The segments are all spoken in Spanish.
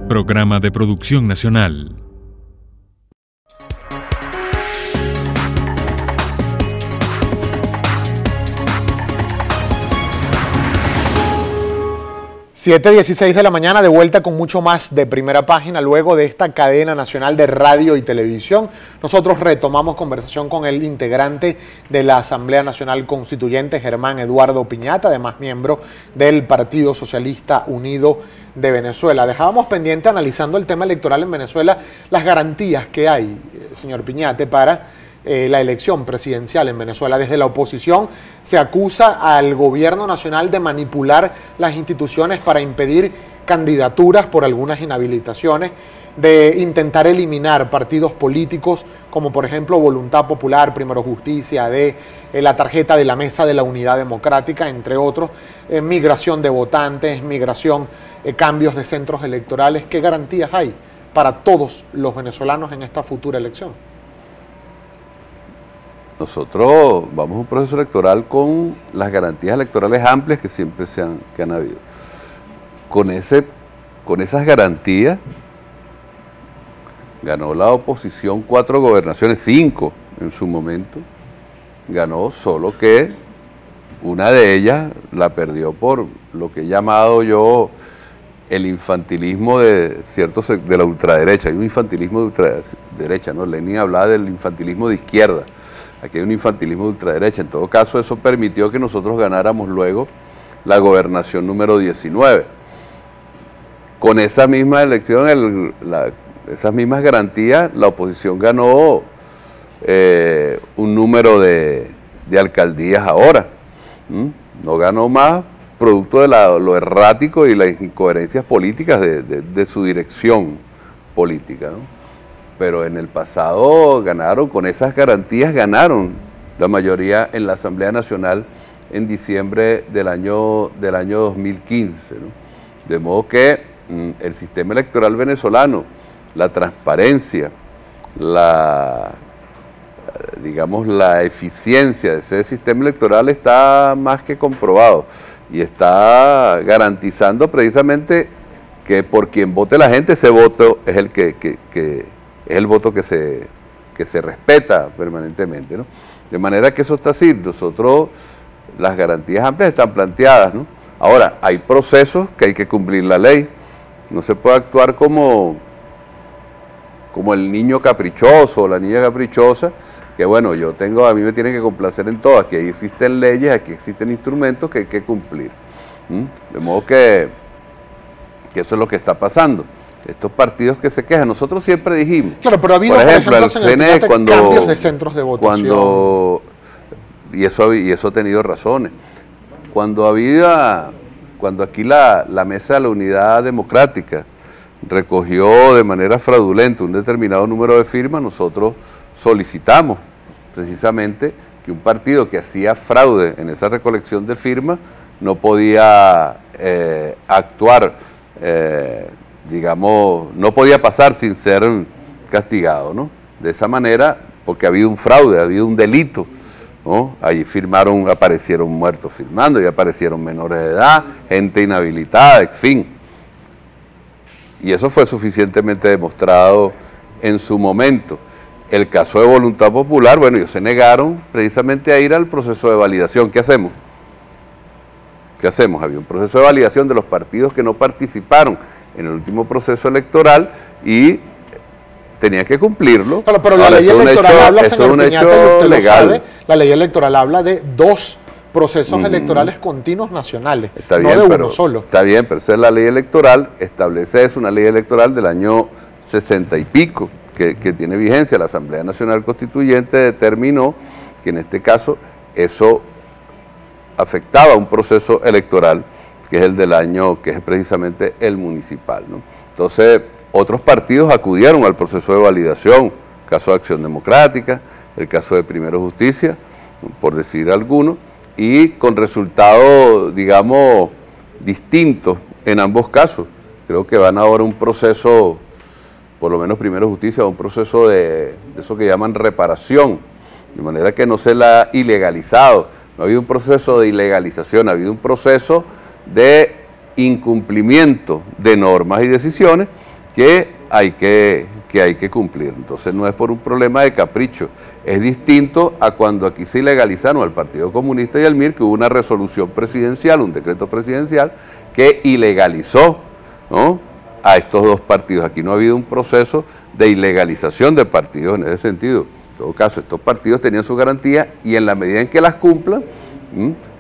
Programa de Producción Nacional. Siete 16 de la mañana, de vuelta con mucho más de Primera Página, luego de esta cadena nacional de radio y televisión. Nosotros retomamos conversación con el integrante de la Asamblea Nacional Constituyente, Germán Eduardo Piñata, además miembro del Partido Socialista Unido de Venezuela. Dejábamos pendiente, analizando el tema electoral en Venezuela, las garantías que hay, señor Piñate, para la elección presidencial en Venezuela. Desde la oposición se acusa al gobierno nacional de manipular las instituciones para impedir candidaturas por algunas inhabilitaciones, de intentar eliminar partidos políticos como por ejemplo Voluntad Popular, Primero Justicia, de la tarjeta de la Mesa de la Unidad Democrática, entre otros, migración de votantes, cambios de centros electorales. ¿Qué garantías hay para todos los venezolanos en esta futura elección? Nosotros vamos a un proceso electoral con las garantías electorales amplias que siempre que han habido. Con esas garantías ganó la oposición 4 gobernaciones, 5 en su momento, ganó, solo que una de ellas la perdió por lo que he llamado yo el infantilismo de la ultraderecha. Hay un infantilismo de ultraderecha, ¿no? Lenin hablaba del infantilismo de izquierda. Aquí hay un infantilismo de ultraderecha. En todo caso, eso permitió que nosotros ganáramos luego la gobernación número 19. Con esa misma elección, esas mismas garantías, la oposición ganó un número de alcaldías ahora. No ganó más, producto de lo errático y las incoherencias políticas de su dirección política, ¿no? Pero en el pasado ganaron, con esas garantías ganaron la mayoría en la Asamblea Nacional en diciembre del año 2015, ¿no? De modo que el sistema electoral venezolano, la transparencia, la eficiencia de ese sistema electoral está más que comprobado y está garantizando precisamente que por quien vote la gente, ese voto es el es el voto que se respeta permanentemente, ¿no? De manera que eso está así. Nosotros, las garantías amplias están planteadas, ¿no? Ahora, hay procesos que hay que cumplir la ley. No se puede actuar como el niño caprichoso o la niña caprichosa, que bueno, a mí me tienen que complacer en todo. Aquí existen leyes, aquí existen instrumentos que hay que cumplir. De modo que eso es lo que está pasando. Estos partidos que se quejan, nosotros siempre dijimos, claro, pero ha habido, por ejemplo, el CNE, cambios de centros de votación. Y eso ha tenido razones. Cuando aquí la Mesa de la Unidad Democrática recogió de manera fraudulenta un determinado número de firmas, nosotros solicitamos precisamente que un partido que hacía fraude en esa recolección de firmas no podía actuar, no podía pasar sin ser castigado, ¿no? De esa manera, porque ha habido un fraude, ha habido un delito, ¿no? Allí aparecieron muertos firmando, y aparecieron menores de edad, gente inhabilitada, en fin. Y eso fue suficientemente demostrado en su momento. El caso de Voluntad Popular, bueno, ellos se negaron precisamente a ir al proceso de validación. ¿Qué hacemos? ¿Qué hacemos? Había un proceso de validación de los partidos que no participaron en el último proceso electoral y tenía que cumplirlo. Claro, pero la ley electoral habla, señor Piñata, usted lo sabe, la ley electoral habla de 2 procesos electorales continuos nacionales, está bien, no de uno solo. Está bien, pero esa es la ley electoral, establece eso, una ley electoral del año 60 y pico, que tiene vigencia. La Asamblea Nacional Constituyente determinó que en este caso eso afectaba a un proceso electoral, que es el del año, que es precisamente el municipal, ¿no? Entonces, otros partidos acudieron al proceso de validación, el caso de Acción Democrática, el caso de Primero Justicia, por decir alguno, y con resultados, digamos, distintos en ambos casos. Creo que van ahora a un proceso, por lo menos Primero Justicia, a un proceso de eso que llaman reparación, de manera que no se la ha ilegalizado. No ha habido un proceso de ilegalización, ha habido un proceso de incumplimiento de normas y decisiones que hay que cumplir. Entonces no es por un problema de capricho, es distinto a cuando aquí se ilegalizaron al Partido Comunista y al MIR, que hubo una resolución presidencial, un decreto presidencial, que ilegalizó, ¿no?, a estos dos partidos. Aquí no ha habido un proceso de ilegalización de partidos en ese sentido. En todo caso, estos partidos tenían su garantía y en la medida en que las cumplan,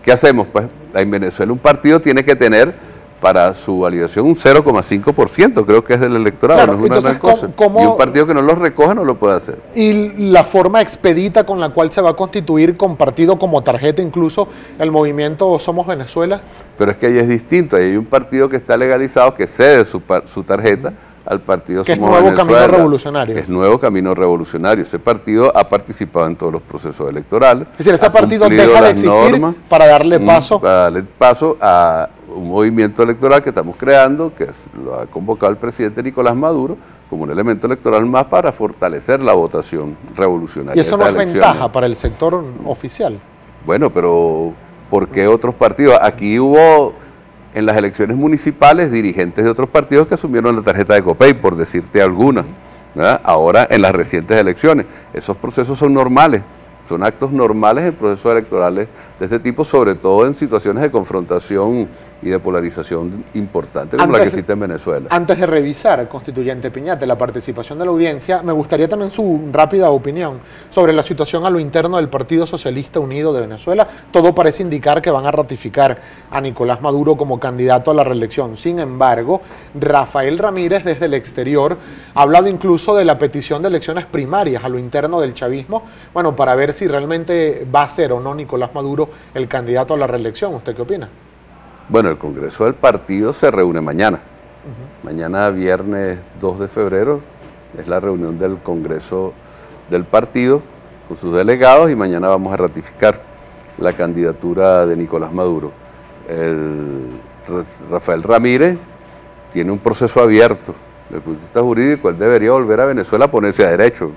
¿qué hacemos? Pues en Venezuela un partido tiene que tener para su validación un 0,5%, creo que es del electorado, claro, no es una gran cosa. Y un partido que no lo recoja no lo puede hacer. Y la forma expedita con la cual se va a constituir con partido como tarjeta, incluso el movimiento Somos Venezuela. Pero es que ahí es distinto, ahí hay un partido que está legalizado, que cede su tarjeta al partido que Somos Venezuela. Que es Nuevo Venezuela, Camino Revolucionario. Que es Nuevo Camino Revolucionario. Ese partido ha participado en todos los procesos electorales. Es decir, ese partido deja de existir normas, para darle paso. Para darle paso a un movimiento electoral que estamos creando, que lo ha convocado el presidente Nicolás Maduro, como un elemento electoral más para fortalecer la votación revolucionaria. ¿Y eso no es ventaja para el sector oficial? Bueno, pero ¿por qué otros partidos? Aquí hubo en las elecciones municipales dirigentes de otros partidos que asumieron la tarjeta de Copey, por decirte algunas, ¿verdad? Ahora en las recientes elecciones. Esos procesos son normales, son actos normales en procesos electorales de este tipo, sobre todo en situaciones de confrontación y de polarización importante como la que existe en Venezuela. Antes de revisar, constituyente Piñate, la participación de la audiencia, me gustaría también su rápida opinión sobre la situación a lo interno del Partido Socialista Unido de Venezuela. Todo parece indicar que van a ratificar a Nicolás Maduro como candidato a la reelección. Sin embargo, Rafael Ramírez desde el exterior ha hablado incluso de la petición de elecciones primarias a lo interno del chavismo, bueno, para ver si realmente va a ser o no Nicolás Maduro el candidato a la reelección. ¿Usted qué opina? Bueno, el Congreso del Partido se reúne mañana. Mañana, viernes 2 de febrero, es la reunión del Congreso del Partido con sus delegados y mañana vamos a ratificar la candidatura de Nicolás Maduro. Rafael Ramírez tiene un proceso abierto desde el punto de vista jurídico. Él debería volver a Venezuela a ponerse a derecho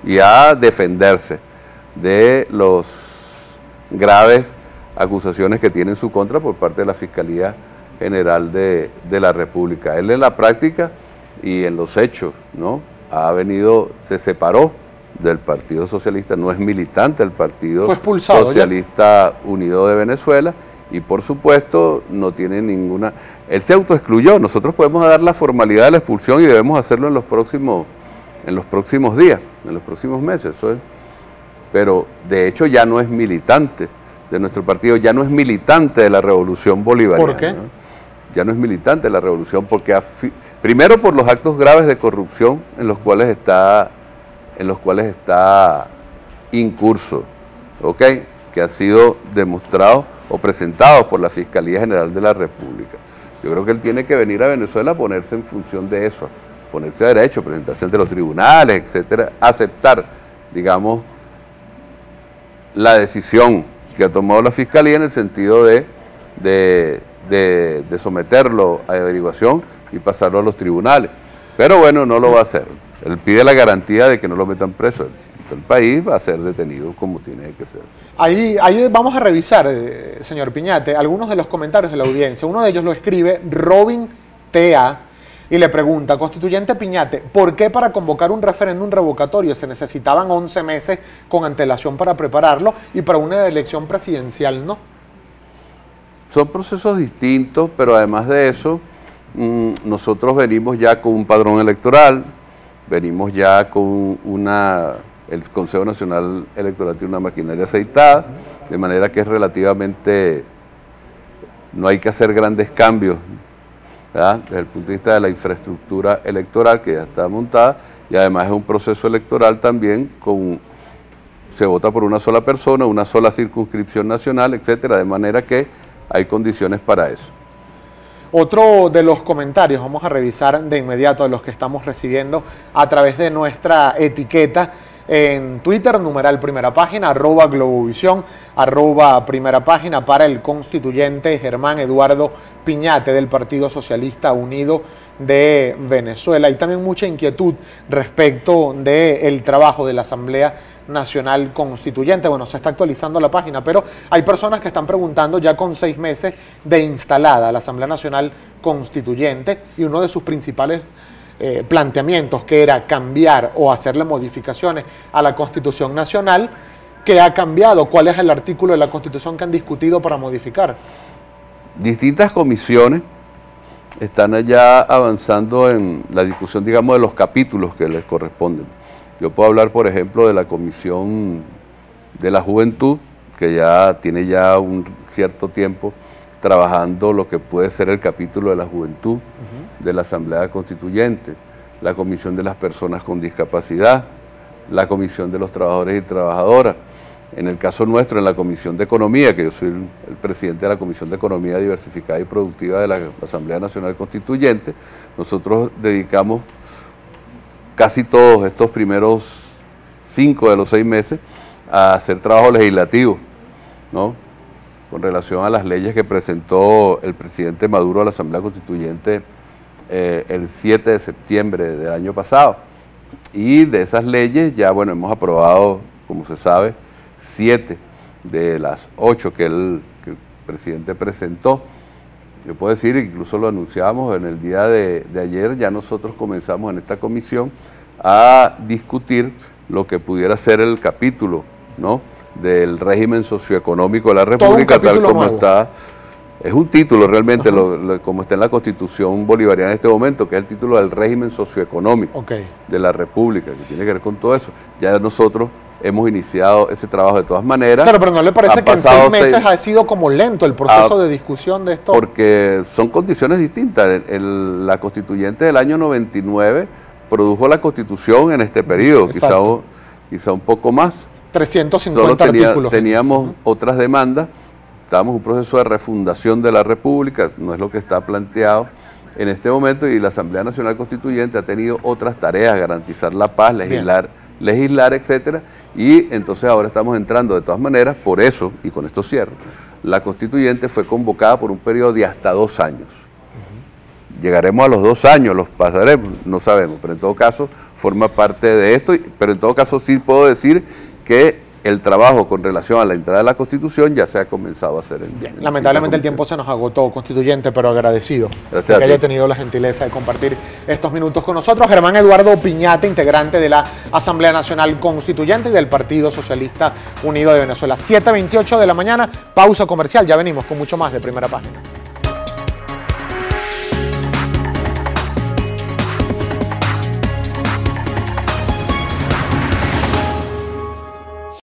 y a defenderse de los graves acusaciones que tiene en su contra por parte de la Fiscalía General de la República. Él en la práctica y en los hechos, ¿no?, se separó del Partido Socialista, no es militante del Partido Socialista Unido de Venezuela y por supuesto no tiene ninguna... Él se autoexcluyó, nosotros podemos dar la formalidad de la expulsión y debemos hacerlo en los próximos días, en los próximos meses, eso es. Pero de hecho ya no es militante de nuestro partido, ya no es militante de la Revolución Bolivariana. ¿Por qué? ¿No? Ya no es militante de la Revolución porque, primero por los actos graves de corrupción en los cuales está incurso, ¿ok?, que ha sido demostrado o presentado por la Fiscalía General de la República. Yo creo que él tiene que venir a Venezuela a ponerse en función de eso, ponerse a derecho, presentarse ante los tribunales, etcétera, aceptar, digamos, la decisión que ha tomado la Fiscalía en el sentido de someterlo a averiguación y pasarlo a los tribunales. Pero bueno, no lo va a hacer. Él pide la garantía de que no lo metan preso. El país va a ser detenido como tiene que ser. Ahí vamos a revisar, señor Piñate, algunos de los comentarios de la audiencia. Uno de ellos lo escribe Robin T.A. y le pregunta, constituyente Piñate, ¿por qué para convocar un referéndum revocatorio se necesitaban 11 meses con antelación para prepararlo y para una elección presidencial no? Son procesos distintos, pero además de eso, nosotros venimos ya con un padrón electoral, venimos ya con el Consejo Nacional Electoral tiene una maquinaria aceitada, de manera que es relativamente, no hay que hacer grandes cambios, ¿verdad?, desde el punto de vista de la infraestructura electoral que ya está montada, y además es un proceso electoral también se vota por una sola persona, una sola circunscripción nacional, etcétera, de manera que hay condiciones para eso. Otro de los comentarios, vamos a revisar de inmediato de los que estamos recibiendo a través de nuestra etiqueta en Twitter, numeral Primera Página, @Globovisión, @Primera Página, para el constituyente Germán Eduardo Piñate del Partido Socialista Unido de Venezuela. Y también mucha inquietud respecto del trabajo de la Asamblea Nacional Constituyente. Bueno, se está actualizando la página, pero hay personas que están preguntando ya con 6 meses de instalada la Asamblea Nacional Constituyente y uno de sus principales planteamientos, que era cambiar o hacerle modificaciones a la Constitución Nacional. ¿Qué ha cambiado? ¿Cuál es el artículo de la Constitución que han discutido para modificar? Distintas comisiones están allá avanzando en la discusión, digamos, de los capítulos que les corresponden. Yo puedo hablar, por ejemplo, de la Comisión de la Juventud, que ya tiene ya un cierto tiempo trabajando lo que puede ser el capítulo de la juventud de la Asamblea Constituyente, la Comisión de las Personas con Discapacidad, la Comisión de los Trabajadores y Trabajadoras. En el caso nuestro, en la Comisión de Economía, que yo soy el presidente de la Comisión de Economía Diversificada y Productiva de la Asamblea Nacional Constituyente, nosotros dedicamos casi todos estos primeros 5 de los 6 meses a hacer trabajo legislativo, ¿no?, con relación a las leyes que presentó el presidente Maduro a la Asamblea Constituyente el 7 de septiembre del año pasado. Y de esas leyes ya, bueno, hemos aprobado, como se sabe, 7 de las 8 que el presidente presentó. Yo puedo decir, incluso lo anunciamos en el día de ayer, ya nosotros comenzamos en esta comisión a discutir lo que pudiera ser el capítulo, ¿no?, del régimen socioeconómico de la República, tal como nuevo está. Es un título realmente, como está en la Constitución bolivariana en este momento, que es el título del régimen socioeconómico de la República, que tiene que ver con todo eso. Ya nosotros hemos iniciado ese trabajo de todas maneras. Claro, pero ¿no le parece que en 6 meses ha sido como lento el proceso de discusión de esto? Porque son condiciones distintas. La constituyente del año 99 produjo la Constitución en este periodo, quizá un poco más. 350 artículos. Teníamos otras demandas, estábamos en un proceso de refundación de la República, no es lo que está planteado en este momento, y la Asamblea Nacional Constituyente ha tenido otras tareas, garantizar la paz, legislar, etcétera, y entonces ahora estamos entrando de todas maneras, por eso, y con esto cierro, la Constituyente fue convocada por un periodo de hasta 2 años. Llegaremos a los 2 años, los pasaremos, no sabemos, pero en todo caso forma parte de esto, pero en todo caso sí puedo decir que el trabajo con relación a la entrada de la Constitución ya se ha comenzado a hacer. Lamentablemente el tiempo se nos agotó, constituyente, pero agradecido de que haya tenido la gentileza de compartir estos minutos con nosotros. Germán Eduardo Piñate, integrante de la Asamblea Nacional Constituyente y del Partido Socialista Unido de Venezuela. 7:28 de la mañana, pausa comercial, ya venimos con mucho más de Primera Página.